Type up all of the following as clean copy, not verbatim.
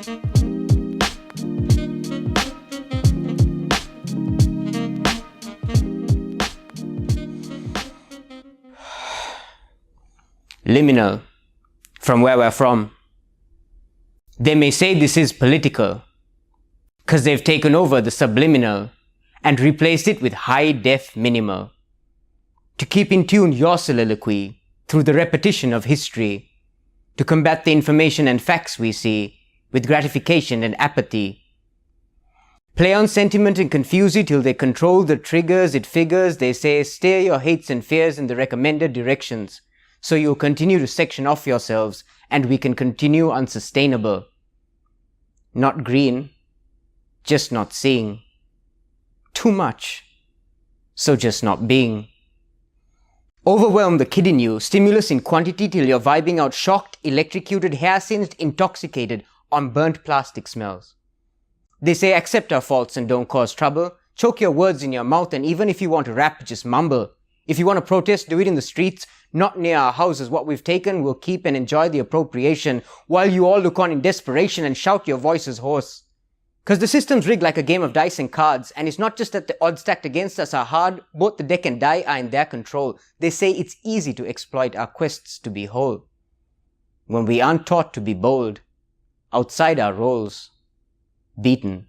Liminal, from where we're from. They may say this is political, cause they've taken over the subliminal and replaced it with high-def minimal. To keep in tune your soliloquy through the repetition of history, to combat the information and facts we see with gratification and apathy. Play on sentiment and confuse you till they control the triggers it figures. They say steer your hates and fears in the recommended directions, so you'll continue to section off yourselves and we can continue unsustainable. Not green, just not seeing. Too much, so just not being. Overwhelm the kid in you, stimulus in quantity till you're vibing out shocked, electrocuted, hair-singed, intoxicated on burnt plastic smells. They say accept our faults and don't cause trouble. Choke your words in your mouth, and even if you want to rap, just mumble. If you want to protest, do it in the streets, not near our houses. What we've taken, we'll keep and enjoy the appropriation, while you all look on in desperation and shout your voices hoarse. Cause the system's rigged like a game of dice and cards, and it's not just that the odds stacked against us are hard, both the deck and die are in their control. They say it's easy to exploit our quests to be whole, when we aren't taught to be bold, outside our roles, beaten.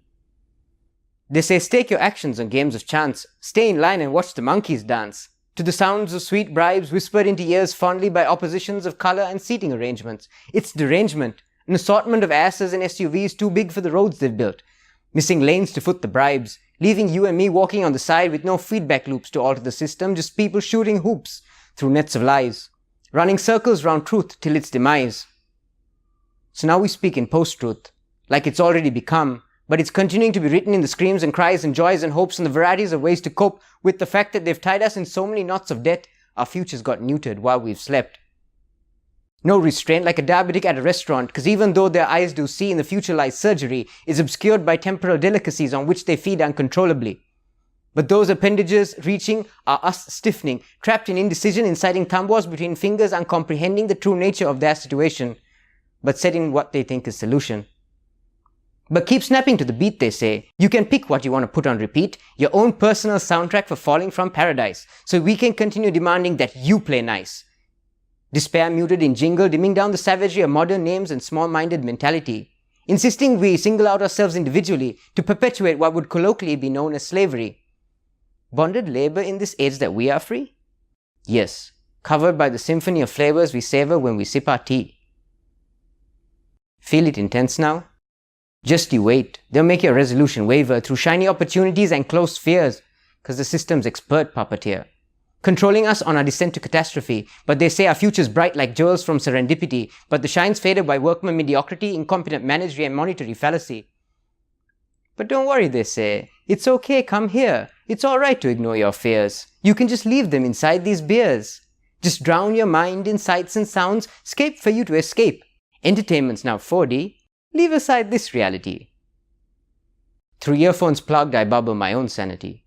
They say stake your actions on games of chance, stay in line and watch the monkeys dance, to the sounds of sweet bribes whispered into ears fondly by oppositions of colour and seating arrangements. It's derangement, an assortment of asses and SUVs too big for the roads they've built, missing lanes to foot the bribes, leaving you and me walking on the side with no feedback loops to alter the system, just people shooting hoops through nets of lies, running circles round truth till its demise. So now we speak in post-truth, like it's already become, but it's continuing to be written in the screams and cries and joys and hopes and the varieties of ways to cope with the fact that they've tied us in so many knots of debt, our futures got neutered while we've slept. No restraint like a diabetic at a restaurant, cause even though their eyes do see, in the future lies surgery, is obscured by temporal delicacies on which they feed uncontrollably. But those appendages reaching are us stiffening, trapped in indecision, inciting thumb wars between fingers, uncomprehending the true nature of their situation, but setting what they think is solution. But keep snapping to the beat, they say. You can pick what you want to put on repeat, your own personal soundtrack for falling from paradise, so we can continue demanding that you play nice. Despair muted in jingle, dimming down the savagery of modern names and small-minded mentality, insisting we single out ourselves individually to perpetuate what would colloquially be known as slavery. Bonded labor in this age that we are free? Yes, covered by the symphony of flavors we savor when we sip our tea. Feel it intense now? Just you wait, they'll make your resolution waver through shiny opportunities and close fears, cause the system's expert puppeteer, controlling us on our descent to catastrophe. But they say our future's bright like jewels from serendipity, but the shine's faded by workman mediocrity, incompetent managery and monetary fallacy. But don't worry, they say, it's okay, come here, it's alright to ignore your fears, you can just leave them inside these beers. Just drown your mind in sights and sounds, escape for you to escape. Entertainment's now 4D, leave aside this reality. Through earphones plugged, I bubble my own sanity.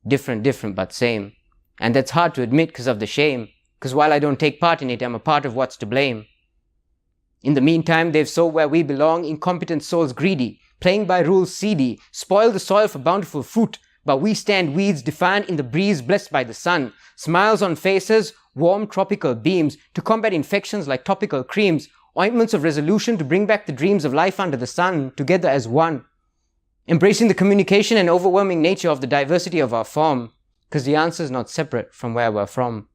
Different but same. And that's hard to admit cause of the shame, cause while I don't take part in it, I'm a part of what's to blame. In the meantime, they've sowed where we belong, incompetent souls greedy, playing by rules seedy, spoil the soil for bountiful fruit, but we stand weeds defiant in the breeze blessed by the sun, smiles on faces, warm tropical beams, to combat infections like topical creams, ointments of resolution to bring back the dreams of life under the sun, together as one. Embracing the communication and overwhelming nature of the diversity of our form, cause the answer's not separate from where we're from.